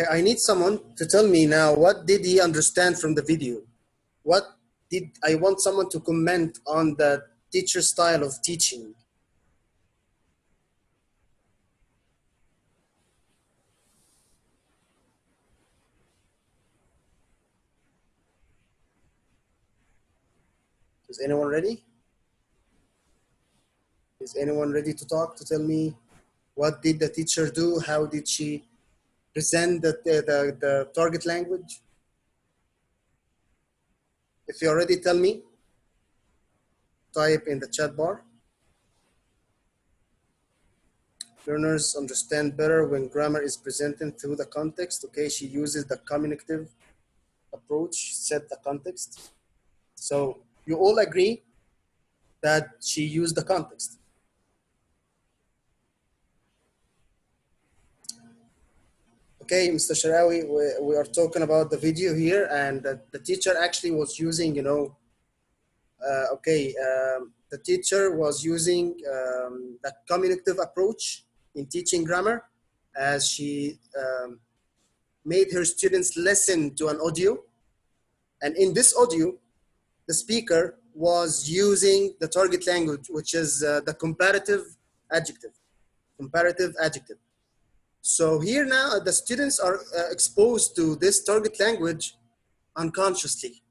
I need someone to tell me now, what did he understand from the video? What did I want someone to comment on the teacher style of teaching? Is anyone ready? Is anyone ready to talk, to tell me what did the teacher do? How did she present the target language? If you're ready, tell me. Type in the chat bar. Learners understand better when grammar is presented through the context. Okay, she uses the communicative approach, set the context. So you all agree that she used the context. Okay, Mr. Sharawi, we are talking about the video here, and the teacher actually was using, the teacher was using the communicative approach in teaching grammar, as she made her students listen to an audio. And in this audio, the speaker was using the target language, which is the comparative adjective. Comparative adjective. So here now, the students are exposed to this target language unconsciously,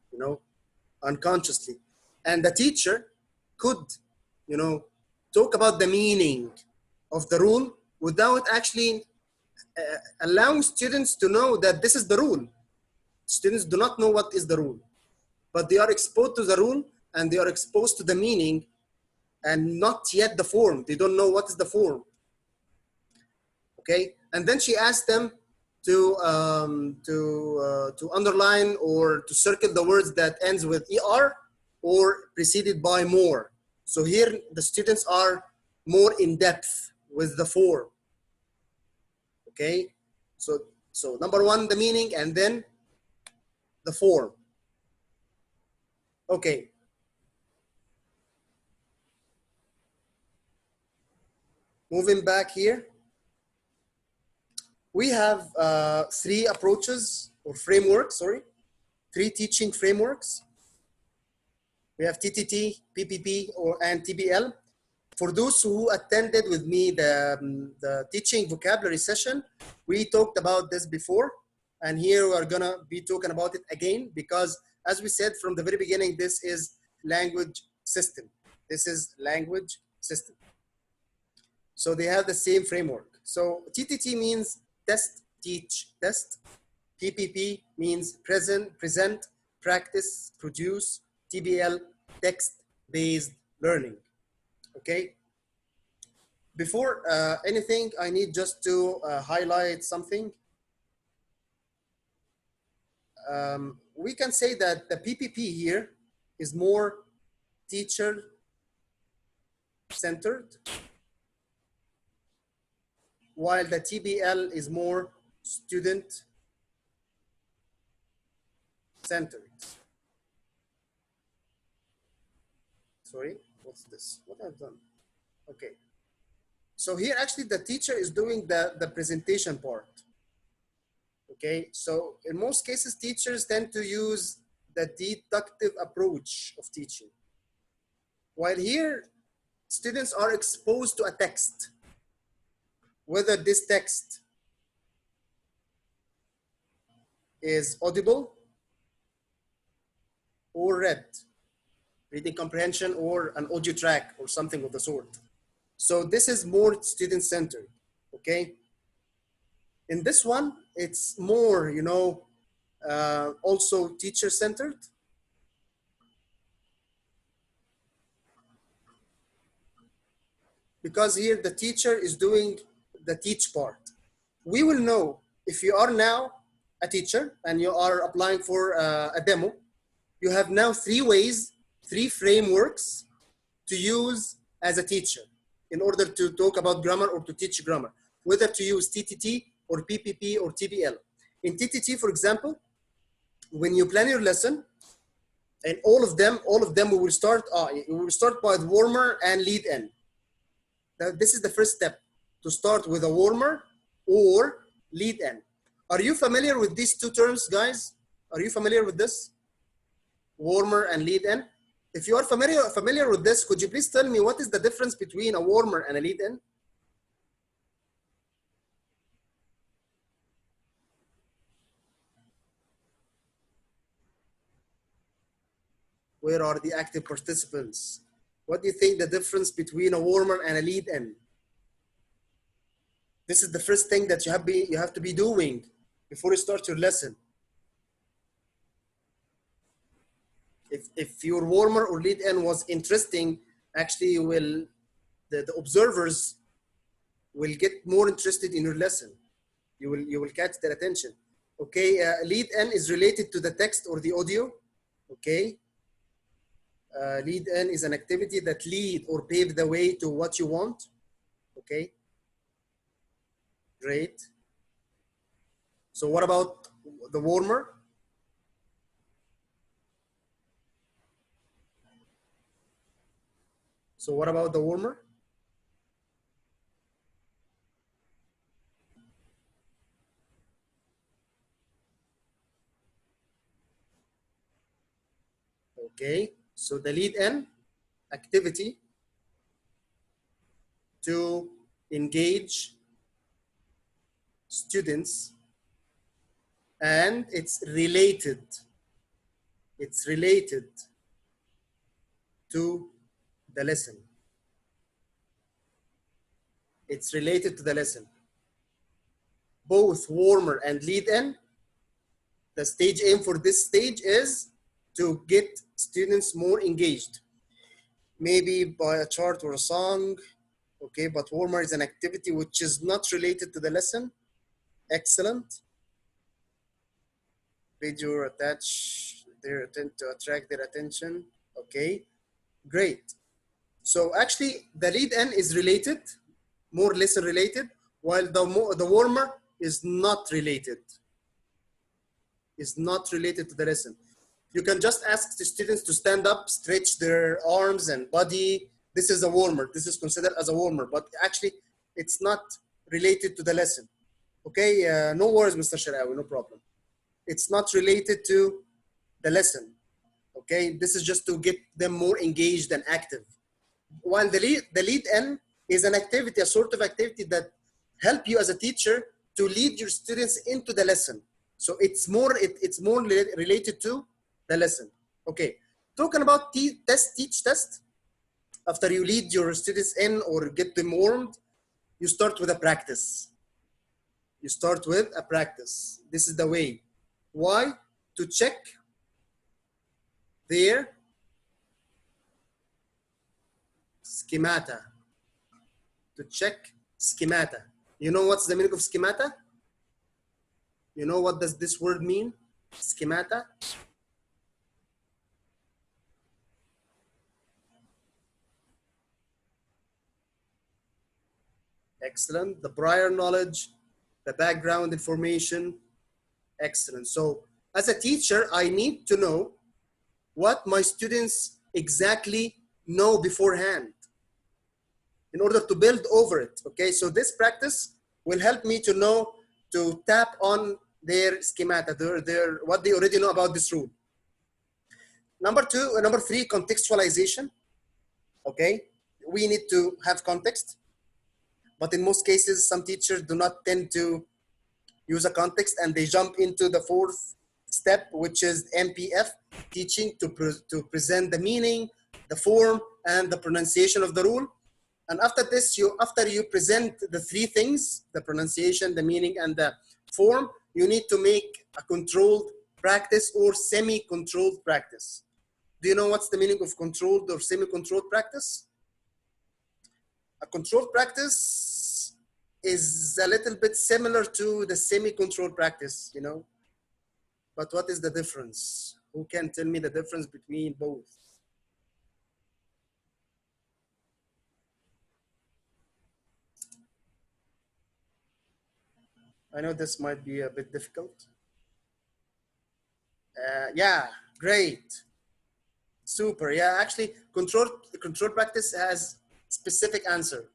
unconsciously. And the teacher could, talk about the meaning of the rule without actually allowing students to know that this is the rule. Students do not know what is the rule, but they are exposed to the rule and they are exposed to the meaning and not yet the form. They don't know what is the form. Okay, and then she asked them to underline or to circle the words that ends with er or preceded by more. So here the students are more in depth with the form. Okay, so number one, the meaning, and then the form. Okay. Moving back here, we have three approaches or frameworks, three teaching frameworks. We have TTT, PPP, and TBL. For those who attended with me the teaching vocabulary session, we talked about this before, and here we're gonna be talking about it again, because as we said from the very beginning, this is language system. This is language system. So they have the same framework. So TTT means test, teach, test. PPP means present, practice, produce. TBL, text-based learning. Okay. Before anything, I need just to highlight something. We can say that the PPP here is more teacher-centered, while the TBL is more student-centered. Sorry, what's this? What I've done? Okay. So here actually the teacher is doing the presentation part. Okay, so in most cases, teachers tend to use the deductive approach of teaching. While here, students are exposed to a text, whether this text is audible or read, reading comprehension, or an audio track or something of the sort. So this is more student-centered, okay? In this one, it's more, also teacher-centered. Because here the teacher is doing the teach part. We will know if you are now a teacher and you are applying for a demo, you have now three frameworks to use as a teacher in order to talk about grammar or to teach grammar, whether to use TTT or PPP or TBL. In TTT, for example, when you plan your lesson, and all of them we will start by the warmer and lead in. This is the first step, to start with a warmer or lead in. Are you familiar with these two terms, guys? Are you familiar with this? Warmer and lead-in? If you are familiar with this, could you please tell me what is the difference between a warmer and a lead-in? Where are the active participants? What do you think the difference between a warmer and a lead-in? This is the first thing that you have to be doing before you start your lesson. If your warmer or lead-in was interesting, actually the observers will get more interested in your lesson. You will catch their attention. Okay, lead-in is related to the text or the audio. Okay, lead-in is an activity that lead or pave the way to what you want. Okay, great. So what about the warmer? So what about the warmer? Okay, so the lead-in activity to engage students, and it's related to the lesson. It's related to the lesson. Both warmer and lead-in, the stage aim for this stage is to get students more engaged. Maybe by a chart or a song, okay, but warmer is an activity which is not related to the lesson. Excellent. Video attach their to attract their attention. Okay, great. So actually the lead-in is related, more lesson related, while the warmer is not related. Is not related to the lesson. You can just ask the students to stand up, stretch their arms and body. This is a warmer. This is considered as a warmer, but actually it's not related to the lesson. Okay, no worries, Mr. Sharawi, no problem. It's not related to the lesson. Okay, this is just to get them more engaged and active. While the lead-in is an activity, a sort of activity that help you as a teacher to lead your students into the lesson. So it's more related to the lesson. Okay, talking about teach test. After you lead your students in or get them warmed, you start with a practice. You start with a practice. This is the way. Why? To check their schemata. To check schemata. You know what's the meaning of schemata? You know what does this word mean? Schemata? Excellent. The prior knowledge, the background information. Excellent. So as a teacher, I need to know what my students exactly know beforehand in order to build over it. Okay, so this practice will help me to know, to tap on their schemata, their what they already know about this rule. Number three, contextualization. Okay, we need to have context, but in most cases, some teachers do not tend to use a context and they jump into the fourth step, which is MPF, teaching to present the meaning, the form, and the pronunciation of the rule. And after this, after you present the three things, the pronunciation, the meaning, and the form, you need to make a controlled practice or semi-controlled practice. Do you know what's the meaning of controlled or semi-controlled practice? A controlled practice is a little bit similar to the semi-controlled practice, you know? But what is the difference? Who can tell me the difference between both? I know this might be a bit difficult. Yeah, great. Super. Yeah, actually, control practice has specific answer.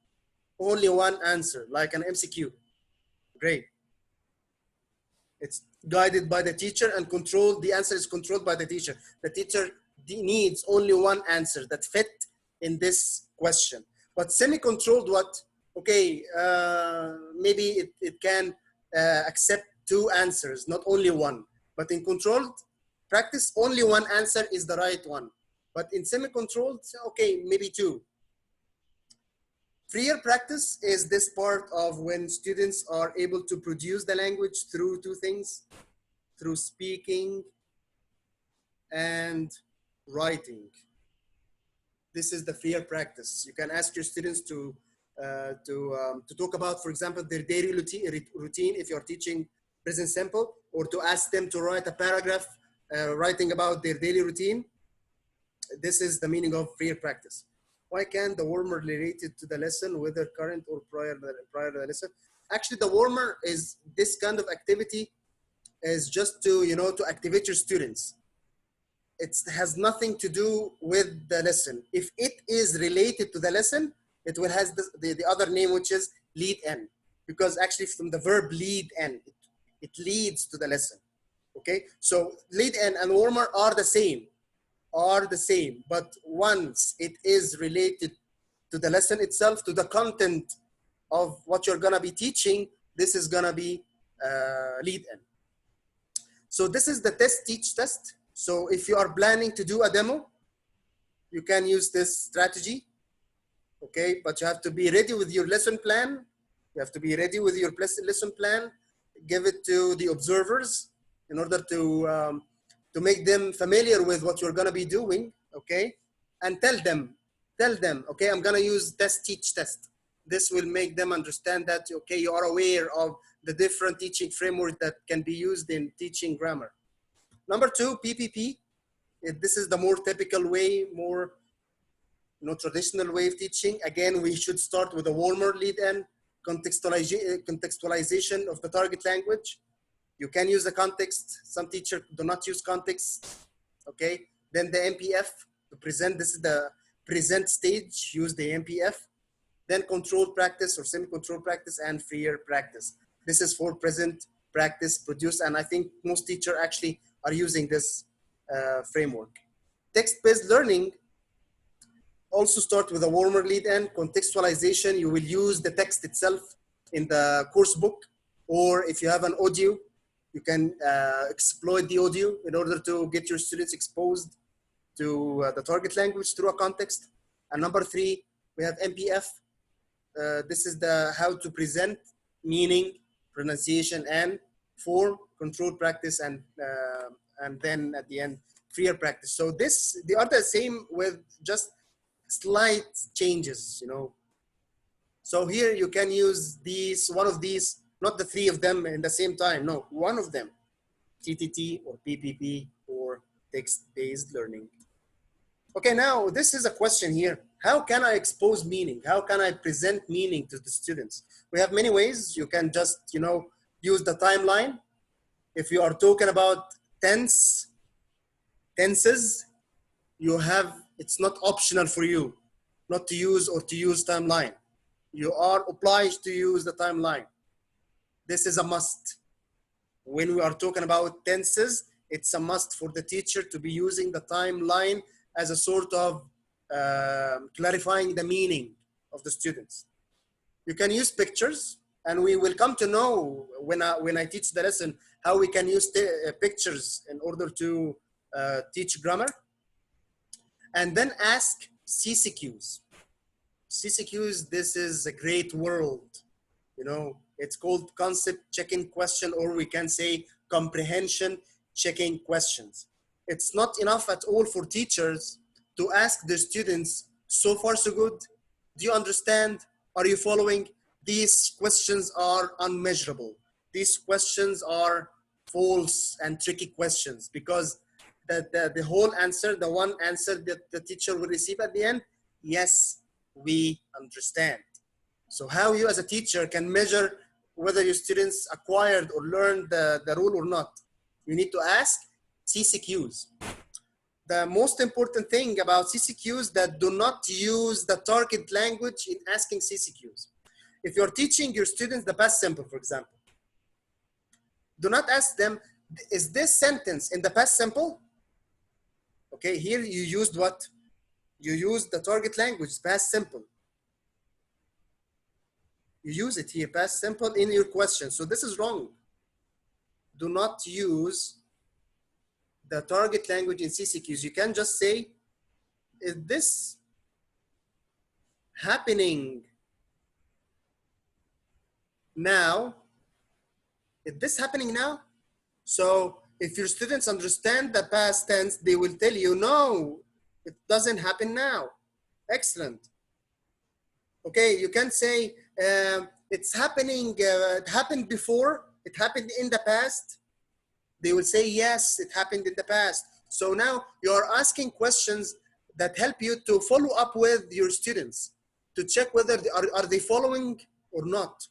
Only one answer, like an MCQ. Great. It's guided by the teacher and controlled. The answer is controlled by the teacher. The teacher needs only one answer that fit in this question. But semi-controlled, what? Okay, maybe it can accept two answers, not only one. But in controlled practice, only one answer is the right one. But in semi-controlled, okay, maybe two. Freer practice is this part of when students are able to produce the language through two things, through speaking and writing. This is the freer practice. You can ask your students to talk about, for example, their daily routine if you're teaching present simple, or to ask them to write a paragraph writing about their daily routine. This is the meaning of freer practice. Why can't the warmer related to the lesson, whether current or prior to the lesson? Actually, the warmer is this kind of activity is just to, to activate your students. It has nothing to do with the lesson. If it is related to the lesson, it will have the other name, which is lead in, because actually from the verb lead in, it leads to the lesson. Okay, so lead in and warmer are the same, but once it is related to the lesson itself, to the content of what you're gonna be teaching, this is gonna be lead in. So this is the test, teach, test. So if you are planning to do a demo, you can use this strategy, okay? But you have to be ready with your lesson plan. You have to be ready with your lesson plan. Give it to the observers in order to make them familiar with what you're gonna be doing, okay? And tell them, okay, I'm gonna use test, teach, test. This will make them understand that, okay, you are aware of the different teaching frameworks that can be used in teaching grammar. Number two, PPP. This is the more typical way, more traditional way of teaching. Again, we should start with a warmer lead-in, contextualization of the target language. You can use the context. Some teachers do not use context, okay? Then the MPF to present, this is the present stage, use the MPF. Then controlled practice or semi-controlled practice and freer practice. This is for present practice produced, and I think most teachers actually are using this framework. Text-based learning also start with a warmer lead-in. Contextualization, you will use the text itself in the course book, or if you have an audio, you can exploit the audio in order to get your students exposed to the target language through a context. And number three, we have MPF. This is the how to present, meaning, pronunciation, and form, controlled practice, and then at the end, freer practice. So they are the same with just slight changes, So here you can use one of these, not the three of them in the same time. No, one of them, TTT or PPP or text-based learning. Okay, now this is a question here. How can I expose meaning? How can I present meaning to the students? We have many ways. You can just, use the timeline. If you are talking about tenses, it's not optional for you not to use or to use timeline. You are obliged to use the timeline. This is a must. When we are talking about tenses, it's a must for the teacher to be using the timeline as a sort of clarifying the meaning of the students. You can use pictures, and we will come to know when I teach the lesson how we can use pictures in order to teach grammar. And then ask CCQs. CCQs, this is a great world. It's called concept checking question, or we can say comprehension checking questions. It's not enough at all for teachers to ask their students, so far so good? Do you understand? Are you following? These questions are unmeasurable. These questions are false and tricky questions, because the whole answer, the one answer that the teacher will receive at the end, yes, we understand. So how you as a teacher can measure whether your students acquired or learned the rule or not? You need to ask CCQs. The most important thing about CCQs that do not use the target language in asking CCQs. If you're teaching your students the past simple, for example, Do not ask them, is this sentence in the past simple? Okay, here you used what? You used the target language, past simple. You use it here, past simple, in your question. So this is wrong. Do not use the target language in CCQs. You can just say, is this happening now? Is this happening now? So if your students understand the past tense, they will tell you, no, it doesn't happen now. Excellent. Okay, you can say, it's happening, it happened before, it happened in the past. They will say, yes, it happened in the past. So now you're asking questions that help you to follow up with your students to check whether are they following or not.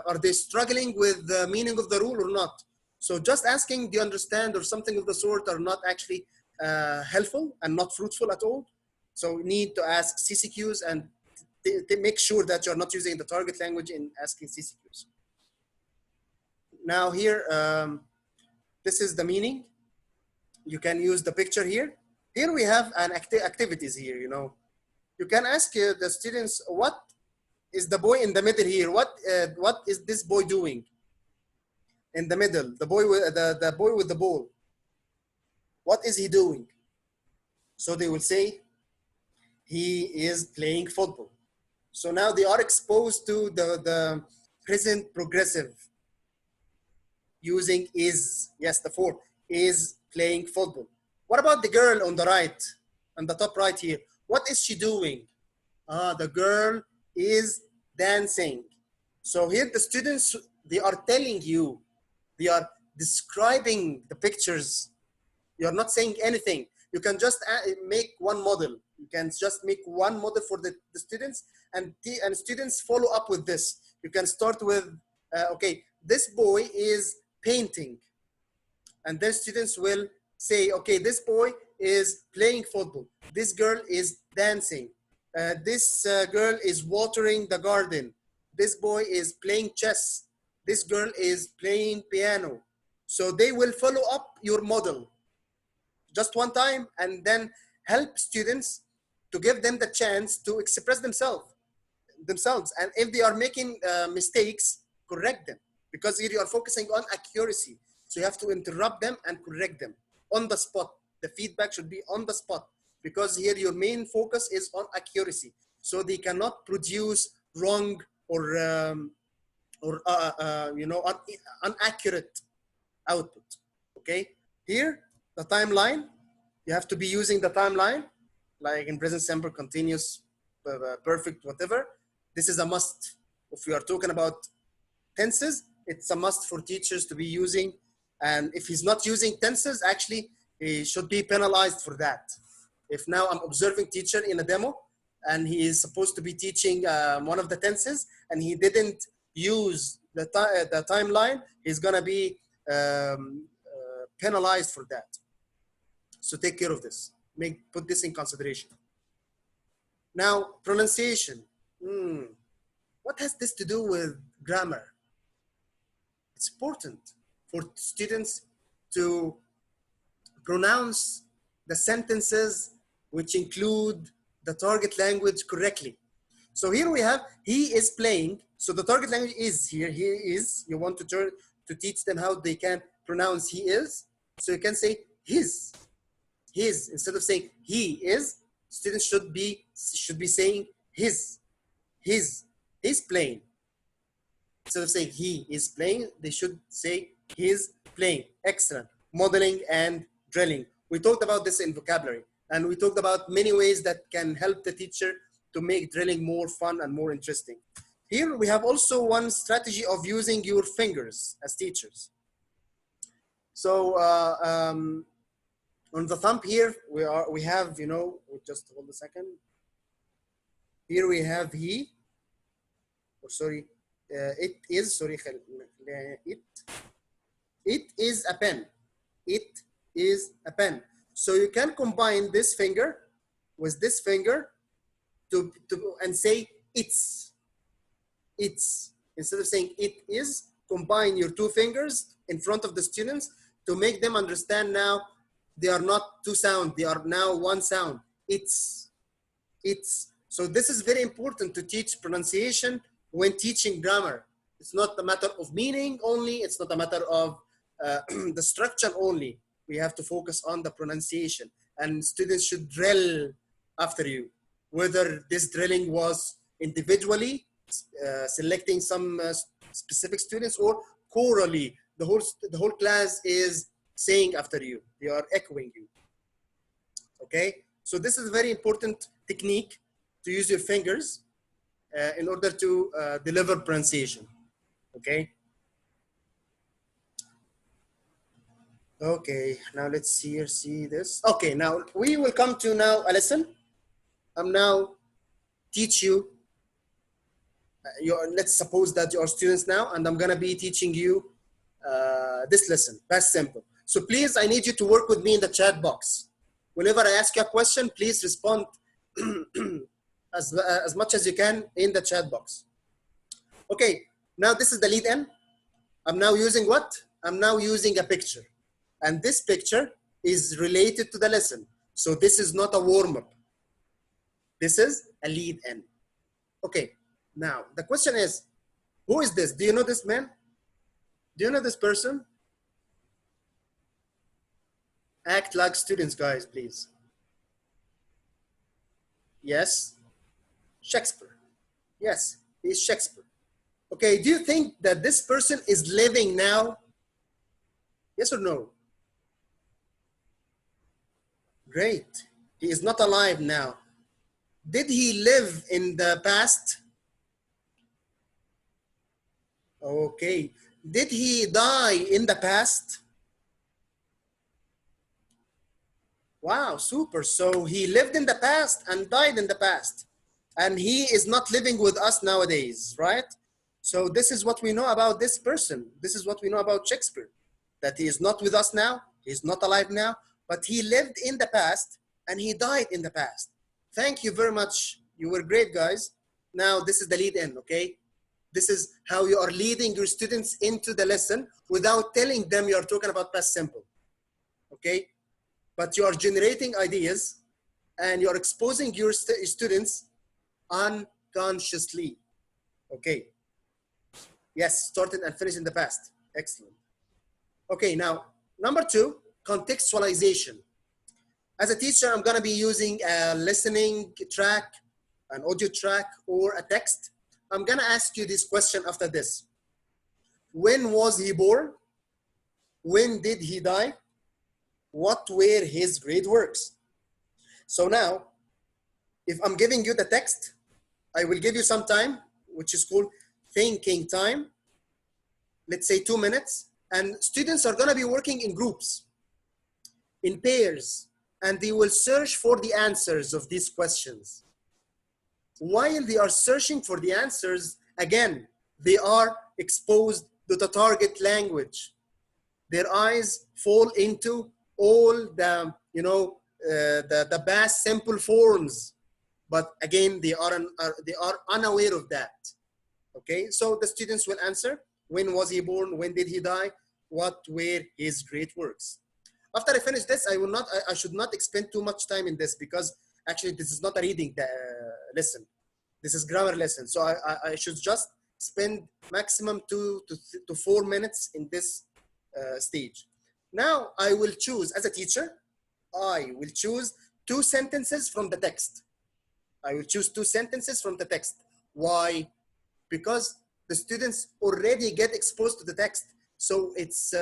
Are they struggling with the meaning of the rule or not? So just asking, do you understand, or something of the sort, are not actually helpful and not fruitful at all. So we need to ask CCQs and make sure that you're not using the target language in asking CCQs. Now here, this is the meaning. You can use the picture here. Here we have an activities here, you know. You can ask the students, what is the boy in the middle here? What is this boy doing? In the middle, the boy with the boy with the ball. What is he doing? So they will say, he is playing football. So now they are exposed to the present progressive using is. Yes, the form is playing football. What about the girl on the right, on the top right here? What is she doing? The girl is dancing. So here the students, they are telling you, they are describing the pictures. You're not saying anything. You can just make one model. You can just make one model for the students, and students follow up with this. You can start with, okay, this boy is painting. And then students will say, okay, this boy is playing football. This girl is dancing. This girl is watering the garden. This boy is playing chess. This girl is playing piano. So they will follow up your model just one time, and then help students to give them the chance to express themselves. And if they are making mistakes, correct them, because here you are focusing on accuracy. So you have to interrupt them and correct them on the spot. The feedback should be on the spot, because here your main focus is on accuracy. So they cannot produce wrong or you know, inaccurate output. Okay, here the timeline, you have to be using the timeline, like in present simple, continuous, perfect, whatever. This is a must. If we are talking about tenses, it's a must for teachers to be using. And if he's not using tenses, actually, he should be penalized for that. If now I'm observing teacher in a demo, and he is supposed to be teaching one of the tenses, and he didn't use the timeline, he's gonna be penalized for that. So take care of this. Put this in consideration. Now, pronunciation. What has this to do with grammar? It's important for students to pronounce the sentences which include the target language correctly. So here we have, he is playing. So the target language is here, he is. You want to teach them how they can pronounce he is. So you can say his, instead of saying he is. Students should be saying his playing. Instead of saying he is playing, they should say his playing. Excellent. Modeling and drilling. We talked about this in vocabulary, and we talked about many ways that can help the teacher to make drilling more fun and more interesting. Here we have also one strategy of using your fingers as teachers. So on the thumb here, we have, you know, just hold a second. Here we have he, or sorry, it is, sorry, it is a pen. It is a pen. So you can combine this finger with this finger and say it's. Instead of saying it is, combine your two fingers in front of the students to make them understand now they are not two sound, they are now one sound. It's. So this is very important to teach pronunciation when teaching grammar. It's not a matter of meaning only, it's not a matter of the structure only. We have to focus on the pronunciation, and students should drill after you. Whether this drilling was individually, selecting some specific students, or chorally, the whole class is saying after you. They are echoing you. Okay, so this is a very important technique to use your fingers in order to deliver pronunciation. Okay. Okay, now let's see this. Okay, now we will come to now a lesson. I'm now teach you. Let's suppose that you are students now, and I'm gonna be teaching you this lesson, past simple. So please, I need you to work with me in the chat box. Whenever I ask you a question, please respond as much as you can in the chat box. Okay, now this is the lead in. I'm now using what? I'm now using a picture. And this picture is related to the lesson. So this is not a warm-up. This is a lead in. Okay, now the question is, who is this? Do you know this man? Do you know this person? Act like students, guys, please. Yes, Shakespeare. Yes, he's Shakespeare. Okay, do you think that this person is living now? Yes or no? Great. He is not alive now. Did he live in the past? Okay. Did he die in the past? Wow, super. So he lived in the past and died in the past. And he is not living with us nowadays, right? So this is what we know about this person. This is what we know about Shakespeare. That he is not with us now. He's not alive now. But he lived in the past and he died in the past. Thank you very much. You were great, guys. Now this is the lead in, okay? This is how you are leading your students into the lesson without telling them you are talking about past simple, okay? But you are generating ideas and you are exposing your students unconsciously, okay? Yes, started and finished in the past. Excellent. Okay, now, number two, contextualization. As a teacher, I'm gonna be using a listening track, an audio track, or a text. I'm gonna ask you this question after this. When was he born? When did he die? What were his great works? So now, if I'm giving you the text, I will give you some time, which is called thinking time. Let's say 2 minutes. And students are gonna be working in groups, in pairs, and they will search for the answers of these questions. While they are searching for the answers, again, they are exposed to the target language. Their eyes fall into all the, the past simple forms. But again, they are unaware of that. Okay, so the students will answer, when was he born? When did he die? What were his great works? After I finish this, I should not expend too much time in this, because actually this is not a reading lesson. This is grammar lesson. So I should just spend maximum 2 to 4 minutes in this stage. Now I will choose, as a teacher, I will choose 2 sentences from the text. I will choose 2 sentences from the text. Why? Because the students already get exposed to the text. So it's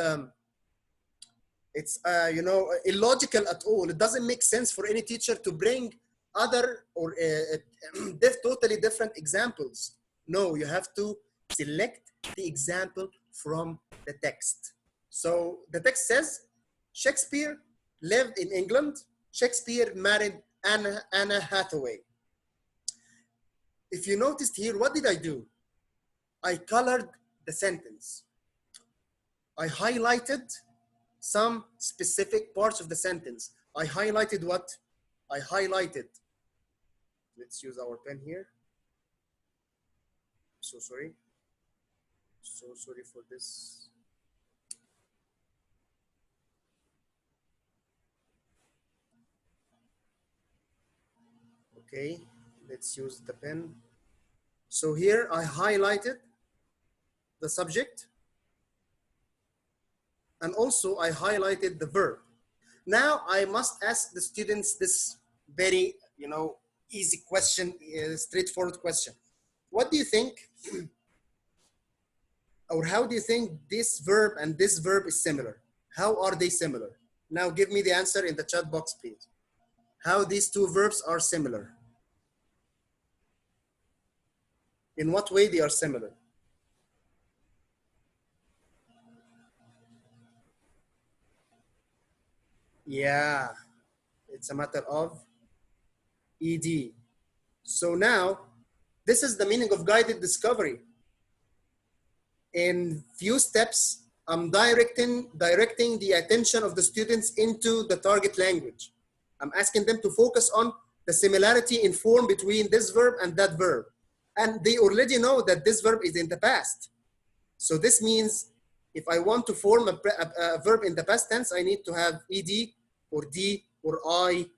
illogical at all. It doesn't make sense for any teacher to bring other or totally different examples. No, you have to select the example from the text. So the text says, Shakespeare lived in England. Shakespeare married Anna Hathaway. If you noticed here, what did I do? I colored the sentence. I highlighted some specific parts of the sentence. I highlighted what? I highlighted. Let's use our pen here. So sorry. So sorry for this. Okay, let's use the pen. So here I highlighted the subject, and also I highlighted the verb. Now I must ask the students this very, easy question, straightforward question. What do you think, or how do you think this verb and this verb is similar? How are they similar? Now give me the answer in the chat box, please. How these two verbs are similar? In what way they are similar? Yeah, it's a matter of ed. So now, this is the meaning of guided discovery. In few steps, I'm directing the attention of the students into the target language. I'm asking them to focus on the similarity in form between this verb and that verb. And they already know that this verb is in the past. So this means if I want to form a verb in the past tense, I need to have ed or d or ied.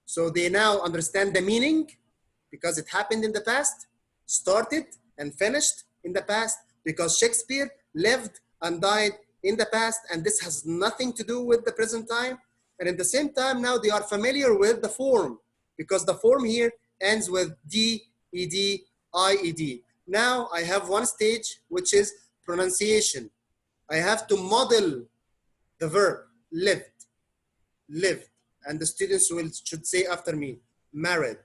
So they now understand the meaning because it happened in the past, started and finished in the past, because Shakespeare lived and died in the past, and this has nothing to do with the present time. And at the same time, now they are familiar with the form, because the form here ends with d, ed, ied. Now I have one stage, which is pronunciation. I have to model the verb lived, lived, and the students should say after me, married,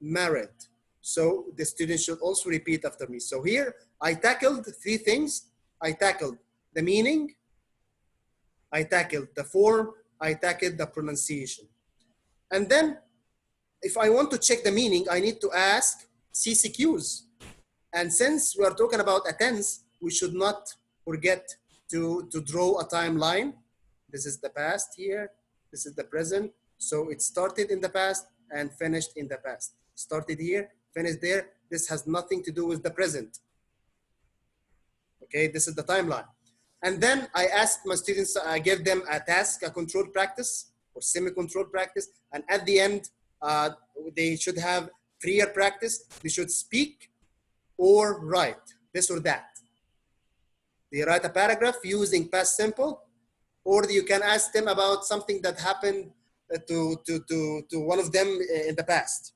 married. So the students should also repeat after me. So here I tackled three things. I tackled the meaning, I tackled the form, I tackled the pronunciation. And then if I want to check the meaning, I need to ask CCQs. And since we are talking about a tense, we should not forget to draw a timeline. This is the past here, this is the present. So it started in the past and finished in the past. Started here, finished there. This has nothing to do with the present. Okay, this is the timeline. And then I asked my students, I gave them a task, a controlled practice or semi-controlled practice. And at the end, they should have freer practice. They should speak or write this or that. They write a paragraph using past simple, or you can ask them about something that happened to one of them in the past.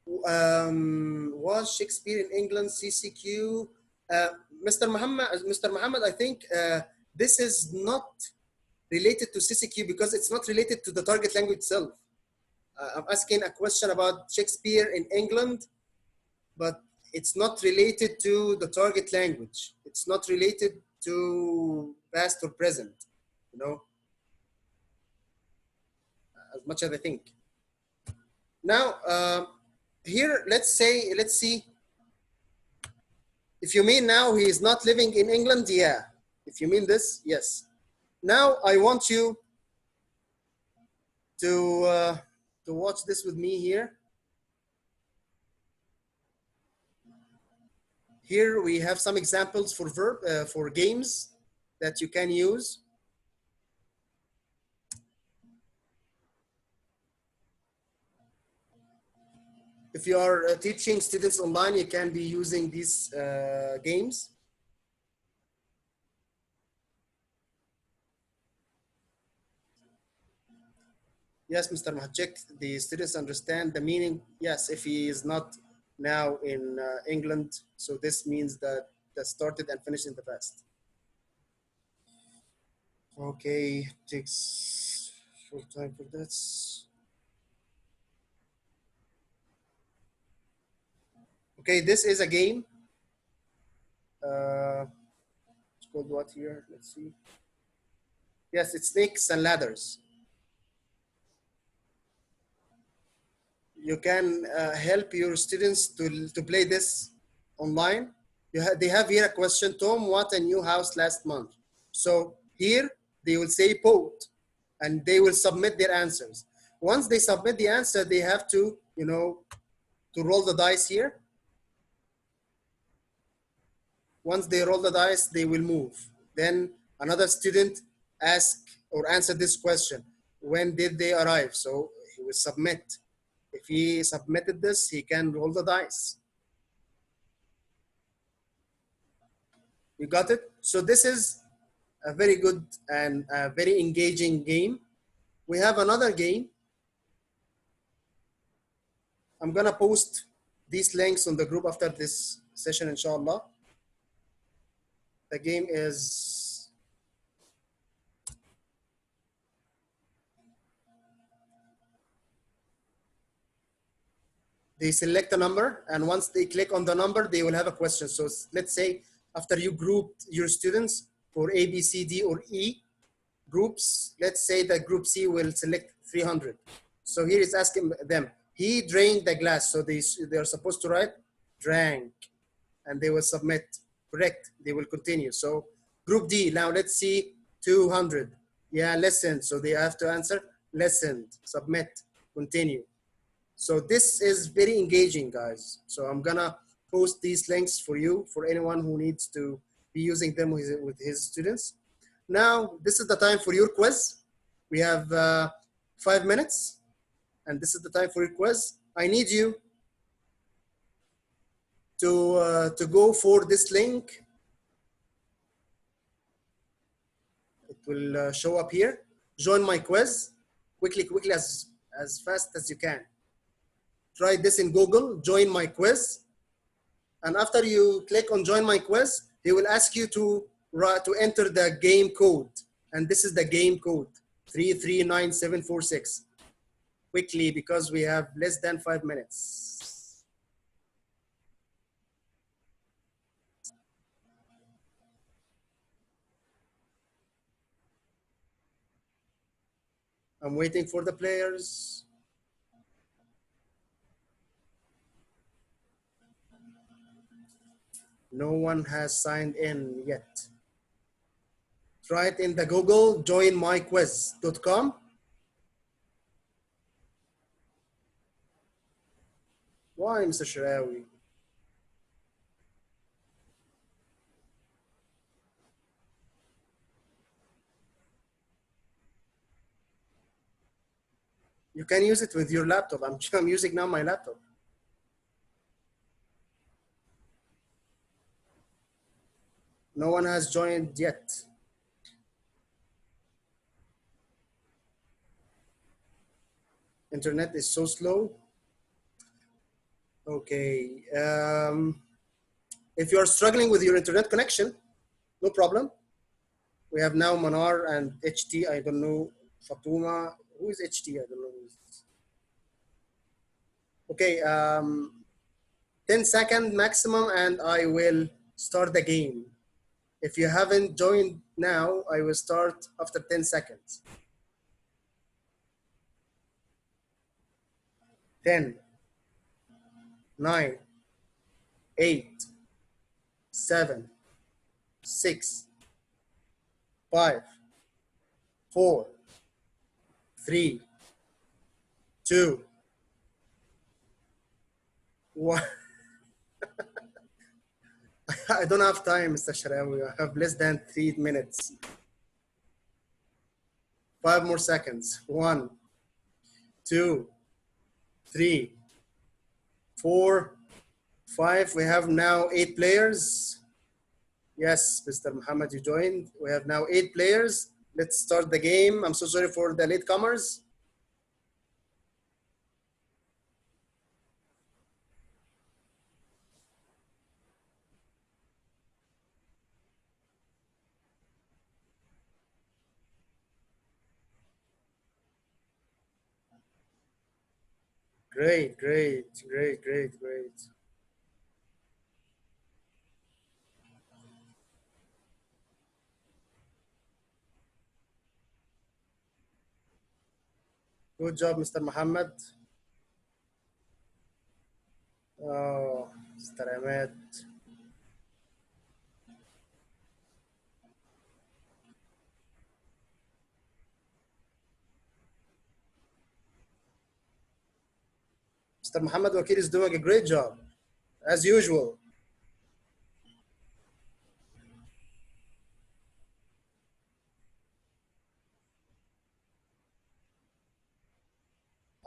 Was Shakespeare in England CCQ? Mr. Muhammad, I think this is not related to CCQ because it's not related to the target language itself. I'm asking a question about Shakespeare in England, but it's not related to the target language. It's not related to past or present, as much as I think. Now, here, let's see. If you mean now he is not living in England, yeah. If you mean this, yes. Now I want you to watch this with me here. Here we have some examples for for games that you can use. If you are teaching students online, you can be using these games. Yes, Mr. Mahajek, the students understand the meaning. Yes, if he is not now in England, so this means that started and finished in the past. Okay, takes short time for this. Okay, this is a game. It's called what here? Let's see. Yes, it's snakes and ladders. You can help your students to play this online. They have here a question, Tom, what a new house last month. So here they will say bought, and they will submit their answers. Once they submit the answer, they have to, to roll the dice here. Once they roll the dice, they will move. Then another student ask or answer this question: when did they arrive? So he will submit. If he submitted this, he can roll the dice. You got it? So this is a very good and a very engaging game. We have another game. I'm gonna post these links on the group after this session, inshallah. The game is, they select a number, and once they click on the number, they will have a question. So let's say after you grouped your students for A, B, C, D, or E groups, let's say that group C will select 300. So here is asking them, he drained the glass. So they're supposed to write drank, and they will submit. Correct, they will continue. So group D, now let's see 200. Yeah, listened. So they have to answer listened, submit, continue. So this is very engaging, guys. So I'm gonna post these links for you, for anyone who needs to be using them with his students. Now, this is the time for your quiz. We have 5 minutes, and this is the time for your quiz. I need you to go for this link. It will show up here. Join my quiz. Quickly, as fast as you can. Try this in Google, join my quiz. And after you click on join my quiz, he will ask you to enter the game code. And this is the game code, 339746. Quickly, because we have less than 5 minutes. I'm waiting for the players. No one has signed in yet. Try it in the Google, joinmyquiz.com. Why, Mr. Shirawi? You can use it with your laptop. I'm using now my laptop. No one has joined yet. Internet is so slow. Okay. If you are struggling with your internet connection, no problem. We have now Manar and HT. I don't know. Fatuma. Who is HT? I don't know. Okay. 10-second maximum, and I will start the game. If you haven't joined now, I will start after 10 seconds. 10, 9, 8, 7, 6, 5, 4, 3, 2, 1. I don't have time, Mr. Sharawi. I have less than 3 minutes. 5 more seconds. 1, 2, 3, 4, 5. We have now 8 players. Yes, Mr. Muhammad, you joined. We have now 8 players. Let's start the game. I'm so sorry for the latecomers. Great. Good job, Mr. Muhammad. Oh, Mr. Ahmed. Mr. Muhammad Wakil is doing a great job, as usual.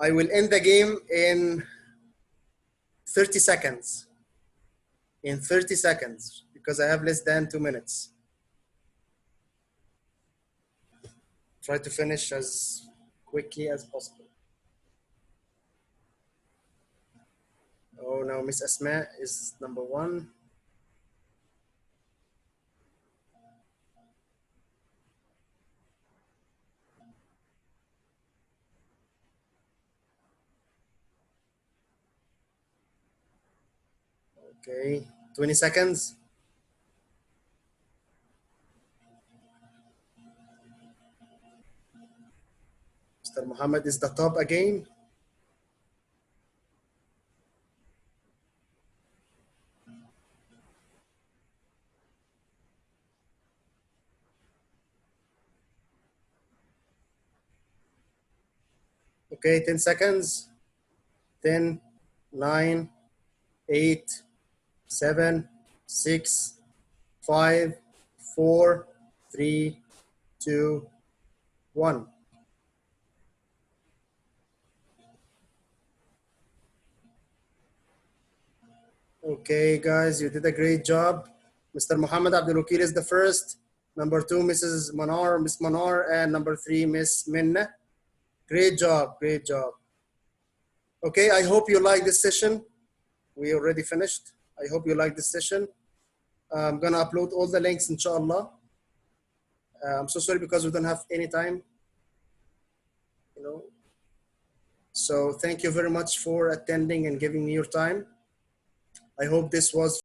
I will end the game in 30 seconds. In 30 seconds, because I have less than 2 minutes. Try to finish as quickly as possible. Oh, now Miss Asma is number one. Okay, 20 seconds. Mr. Muhammad is the top again. Okay, 10 seconds. 10, 9, 8, 7, 6, 5, 4, 3, 2, 1. Okay, guys, you did a great job. Mr. Muhammad Abdul Wakil is the first. Number two, Mrs. Manar, Miss Manar, and number three, Miss Minna. Great job, great job. Okay, I hope you like this session. We already finished. I hope you like this session. I'm gonna upload all the links, inshallah. I'm so sorry because we don't have any time, you know. So thank you very much for attending and giving me your time. I hope this was